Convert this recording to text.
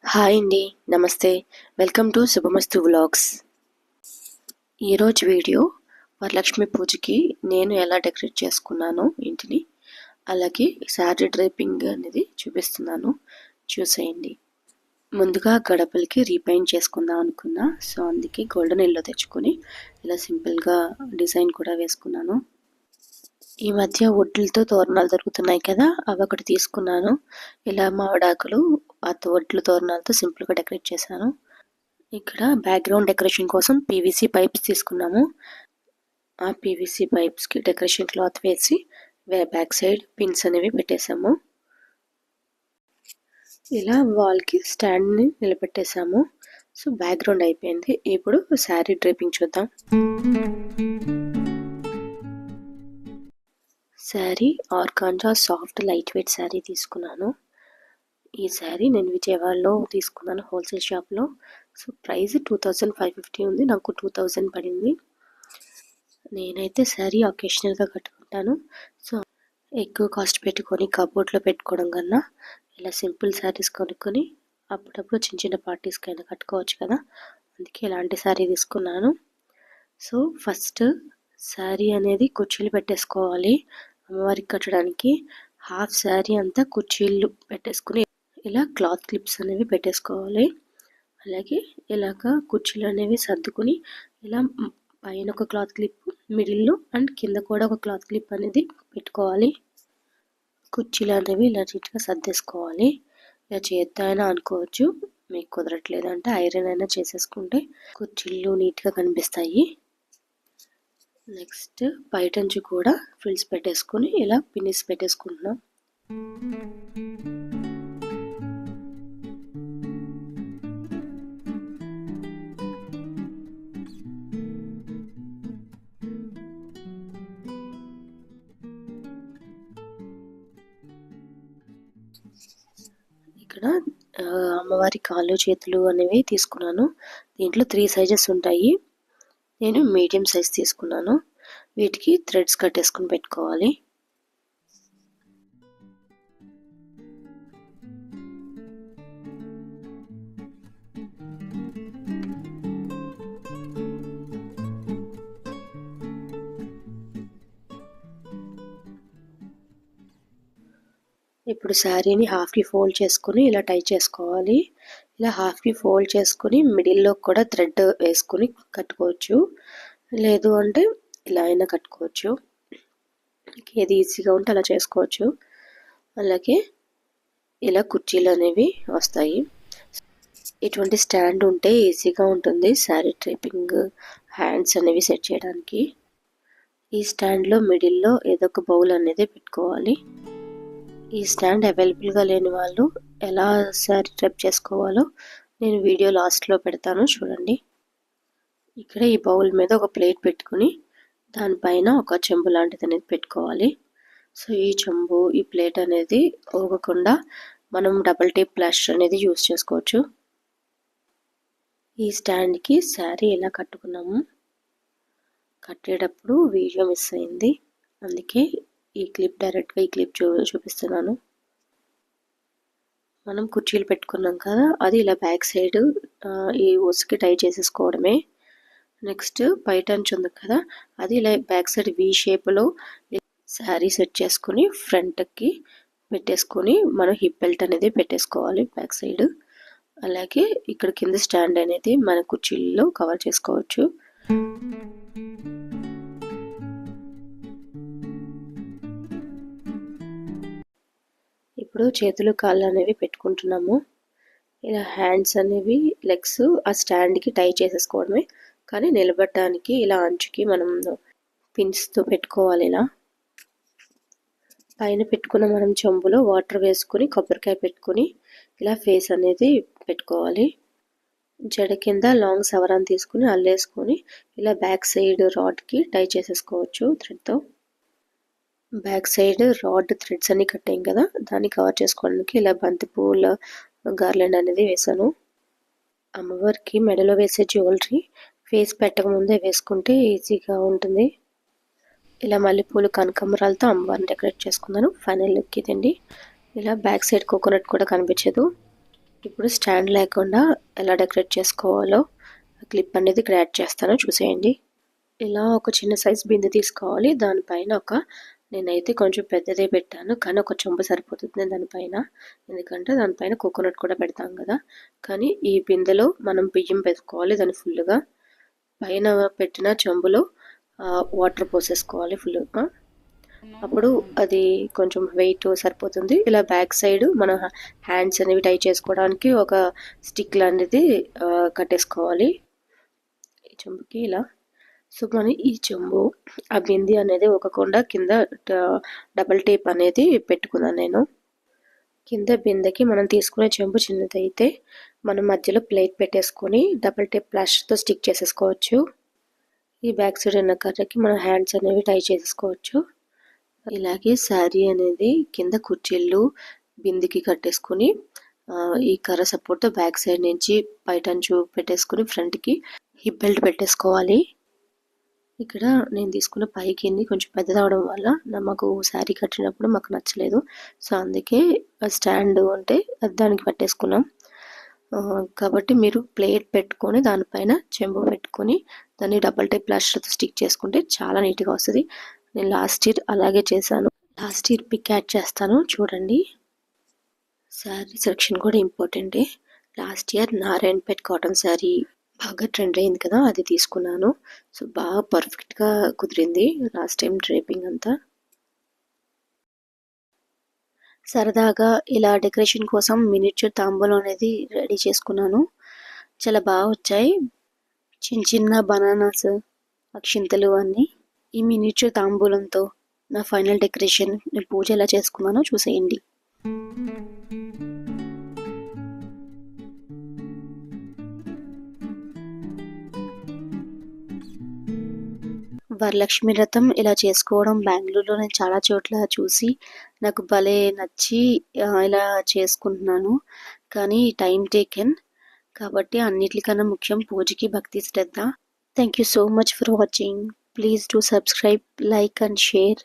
Hi అండి. నమస్తే. Welcome to Subhamastu vlogs. ఈరోజు వీడియో వరలక్ష్మి పూజకి నేను ఎలా డెకరేట్ చేసుకున్నానో ఇంటిని, అలాగే శారీ డ్రైపింగ్ అనేది చూపిస్తున్నాను, చూసేయండి. ముందుగా గడపలకి రీపెయింట్ చేసుకుందాం అనుకున్నా. సో అందుకే గోల్డెన్ ఎల్లో తెచ్చుకొని ఇలా సింపుల్గా డిజైన్ కూడా వేసుకున్నాను. ఈ మధ్య వడ్లతో తోరణాలు దొరుకుతున్నాయి కదా, అవి ఒకటి తీసుకున్నాను. ఇలా మామిడాకులు వడ్ల తోరణాలతో సింపుల్గా డెకరేట్ చేశాను. ఇక్కడ బ్యాక్గ్రౌండ్ డెకరేషన్ కోసం పీవీసీ పైప్స్ తీసుకున్నాము. ఆ పీవీసీ పైప్స్కి డెకరేషన్ క్లాత్ వేసి బ్యాక్ సైడ్ పిన్స్ అనేవి పెట్టేశాము. ఇలా వాల్కి స్టాండ్ని నిలబెట్టేశాము. సో బ్యాక్గ్రౌండ్ అయిపోయింది. ఇప్పుడు శారీ డ్రేపింగ్ చూద్దాం. Sari organza soft light weight sari తీసుకున్నాను. ఈ శారీ నేను విజయవాడలో తీసుకున్నాను హోల్సేల్ షాప్లో. సో ప్రైస్ 2550 ఉంది, నాకు 2000 పడింది. నేనైతే శారీ అకేషనల్గా కట్టుకుంటాను. సో ఎక్కువ కాస్ట్ పెట్టుకొని కబోర్డ్లో పెట్టుకోవడం కన్నా ఇలా సింపుల్ శారీస్ కొనుక్కొని అప్పుడప్పుడు చిన్న చిన్న పార్టీస్కైనా కట్టుకోవచ్చు కదా, అందుకే ఇలాంటి శారీ తీసుకున్నాను. సో ఫస్ట్ శారీ అనేది కుర్చీలు పెట్టేసుకోవాలి. అమ్మవారికి కట్టడానికి హాఫ్ శారీ అంతా కుర్చీలు పెట్టేసుకుని ఇలా క్లాత్ క్లిప్స్ అనేవి పెట్టేసుకోవాలి. అలాగే ఇలాగ కుర్చీలు అనేవి సర్దుకుని ఇలా పైన ఒక క్లాత్ క్లిప్, మిడిల్లో అండ్ కింద కూడా ఒక క్లాత్ క్లిప్ అనేది పెట్టుకోవాలి. కుర్చీలు అనేవి ఇలా నీట్గా సర్దేసుకోవాలి. ఇలా చేత్తో అయినా అనుకోవచ్చు, మీకు కుదరట్లేదంటే ఐరన్ అయినా చేసేసుకుంటే కుర్చీలు నీట్గా కనిపిస్తాయి. నెక్స్ట్ బయటంచి కూడా ఫ్రిల్స్ పెట్టేసుకొని ఇలా పిన్నిస్ పెట్టేసుకుంటున్నాం. ఇక్కడ అమ్మవారి కాళ్ళు చేతులు అనేవి తీసుకున్నాను. దీంట్లో 3 సైజెస్ ఉంటాయి. నేను మీడియం సైజ్ తీసుకున్నాను. వీటికి థ్రెడ్స్ కట్టేసుకుని పెట్టుకోవాలి. ఇప్పుడు శారీని హాఫ్కి ఫోల్డ్ చేసుకుని ఇలా టై చేసుకోవాలి. ఇలా హాఫ్కి ఫోల్డ్ చేసుకుని మిడిల్లో కూడా థ్రెడ్ వేసుకుని కట్టుకోవచ్చు, లేదు అంటే ఇలా అయినా కట్టుకోవచ్చు. ఏది ఈజీగా ఉంటే అలా చేసుకోవచ్చు. అలాగే ఇలా కుర్చీలు అనేవి వస్తాయి. ఇటువంటి స్టాండ్ ఉంటే ఈజీగా ఉంటుంది శారీ డ్రేపింగ్, హ్యాండ్స్ అనేవి సెట్ చేయడానికి. ఈ స్టాండ్లో మిడిల్లో ఏదో ఒక బౌల్ అనేది పెట్టుకోవాలి. ఈ స్టాండ్ అవైలబుల్గా లేని వాళ్ళు ఎలా శారీ డ్రేప్ చేసుకోవాలో నేను వీడియో లాస్ట్లో పెడతాను, చూడండి. ఇక్కడ ఈ బౌల్ మీద ఒక ప్లేట్ పెట్టుకుని దానిపైన ఒక చెంబు లాంటిది అనేది పెట్టుకోవాలి. సో ఈ చెంబు, ఈ ప్లేట్ అనేది ఊగకుండా మనం డబుల్ టేప్ ప్లాస్టర్ అనేది యూస్ చేసుకోవచ్చు. ఈ స్టాండ్కి శారీ ఎలా కట్టుకున్నాము, కట్టేటప్పుడు వీడియో మిస్ అయింది, అందుకే ఈ క్లిప్ డైరెక్ట్గా ఈ క్లిప్ చూపిస్తున్నాను. మనం కుర్చీలు పెట్టుకున్నాం కదా, అది ఇలా బ్యాక్ సైడ్ ఈ ఉసుకి టై చేసేసుకోవడమే. నెక్స్ట్ పైటంచు ఉంది కదా, అది ఇలా బ్యాక్ సైడ్ వి షేప్లో శారీ సెట్ చేసుకుని ఫ్రంట్కి పెట్టేసుకొని మనం హిప్ బెల్ట్ అనేది పెట్టేసుకోవాలి బ్యాక్ సైడ్. అలాగే ఇక్కడ కింద స్టాండ్ అనేది మన కుర్చీల్లో కవర్ చేసుకోవచ్చు. ఇప్పుడు చేతులు కాళ్ళు అనేవి పెట్టుకుంటున్నాము. ఇలా హ్యాండ్స్ అనేవి లెగ్స్ ఆ స్టాండ్కి టై చేసేసుకోవడమే, కానీ నిలబడటానికి ఇలా అంచుకి మనం పిన్స్తో పెట్టుకోవాలి. ఇలా పైన పెట్టుకున్న మనం చెంబులో వాటర్ వేసుకుని కొబ్బరికాయ పెట్టుకుని ఇలా ఫేస్ అనేది పెట్టుకోవాలి. జడ కింద లాంగ్ సవరాన్ని తీసుకుని అల్లేసుకొని ఇలా బ్యాక్ సైడ్ రాడ్కి టై చేసేసుకోవచ్చు థ్రెడ్తో. బ్యాక్ సైడ్ రాడ్ థ్రెడ్స్ అన్ని కట్టాం కదా, దాన్ని కవర్ చేసుకోవడానికి ఇలా బంతి పూల గార్లెండ్ అనేది వేసాను. అమ్మవారికి మెడలో వేసే జ్యువెలరీ ఫేస్ పెట్టకముందే వేసుకుంటే ఈజీగా ఉంటుంది. ఇలా మల్లెపూలు కనకాంబరాలతో అమ్మవారిని డెకరేట్ చేసుకున్నాను. ఫైనల్ లుక్ ఇదండి. ఇలా బ్యాక్ సైడ్ కోకోనట్ కూడా కనిపించదు. ఇప్పుడు స్టాండ్ లేకుండా ఎలా డెకరేట్ చేసుకోవాలో క్లిప్ అనేది ఇక్కడ యాడ్ చేస్తాను, చూసేయండి. ఇలా ఒక చిన్న సైజ్ బిందె తీసుకోవాలి. దానిపైన నేనైతే కొంచెం పెద్దదే పెట్టాను, కానీ ఒక చెంబు సరిపోతుంది దానిపైన, ఎందుకంటే దానిపైన కోకోనట్ కూడా పెడతాం కదా. కానీ ఈ బిందెలో మనం బియ్యం పెట్టుకోవాలి, దాన్ని ఫుల్గా పైన పెట్టిన చెంబులో వాటర్ పోసేసుకోవాలి ఫుల్గా. అప్పుడు అది కొంచెం వెయిట్ సరిపోతుంది. ఇలా బ్యాక్ సైడ్ మన హ్యాండ్స్ అనేవి టై చేసుకోవడానికి ఒక స్టిక్ లాంటిది కట్టేసుకోవాలి ఈ చెంబుకి ఇలా. సో మన ఈ చెంబు ఆ బింది అనేది ఒక కొండ కింద డబల్ టేప్ అనేది పెట్టుకున్నాను నేను. కింద బిందెకి మనం తీసుకునే చెంబు చిన్నదైతే మనం మధ్యలో ప్లేట్ పెట్టేసుకొని డబల్ టేప్ ప్లాస్టర్తో స్టిక్ చేసేసుకోవచ్చు. ఈ బ్యాక్ సైడ్ ఉన్న కర్రకి మన హ్యాండ్స్ అనేవి టై చేసేసుకోవచ్చు. ఇలాగే శారీ అనేది కింద కుర్చీలు బిందికి కట్టేసుకుని ఈ కర్ర సపోర్ట్తో బ్యాక్ సైడ్ నుంచి పైటంచు పెట్టేసుకుని ఫ్రంట్కి హిప్ బెల్ట్ పెట్టేసుకోవాలి. ఇక్కడ నేను తీసుకున్న పైకింది కొంచెం పెద్దదవడం వల్ల మాకు శారీ కట్టినప్పుడు మాకు నచ్చలేదు. సో అందుకే స్టాండ్ అంటే దానికి పెట్టేసుకున్నాం. కాబట్టి మీరు ప్లేట్ పెట్టుకొని దానిపైన చెంబు పెట్టుకొని దాన్ని డబల్ టేప్ ప్లాస్టర్తో స్టిక్ చేసుకుంటే చాలా నీట్గా వస్తుంది. నేను లాస్ట్ ఇయర్ అలాగే చేశాను. లాస్ట్ ఇయర్ పిక్ యాడ్ చేస్తాను చూడండి. శారీ సెలెక్షన్ కూడా ఇంపార్టెంటే. Last year Narayanpet cotton sari బాగా ట్రెండ్ అయింది కదా, అది తీసుకున్నాను. సో బాగా పర్ఫెక్ట్గా కుదిరింది లాస్ట్ టైం డ్రేపింగ్ అంతా. సరదాగా ఇలా డెకరేషన్ కోసం మినియేచర్ తాంబూలం అనేది రెడీ చేసుకున్నాను. చాలా బాగా వచ్చాయి, చిన్న చిన్న బనానాస్, అక్షింతలు అన్నీ. ఈ మినియేచర్ తాంబూలంతో నా ఫైనల్ డెకరేషన్, నేను పూజ ఎలా చేసుకున్నానో చూసేయండి. వరలక్ష్మి వ్రతం ఇలా చేసుకోవడం బెంగళూరులో నేను చాలా చోట్ల చూసి నాకు భలే నచ్చి ఇలా చేసుకుంటున్నాను. కానీ టైం టేకెన్ కాబట్టి అన్నిటికన్నా ముఖ్యం పూజకి భక్తి శ్రద్ధ. Thank you so much for watching. Please do subscribe, like and share.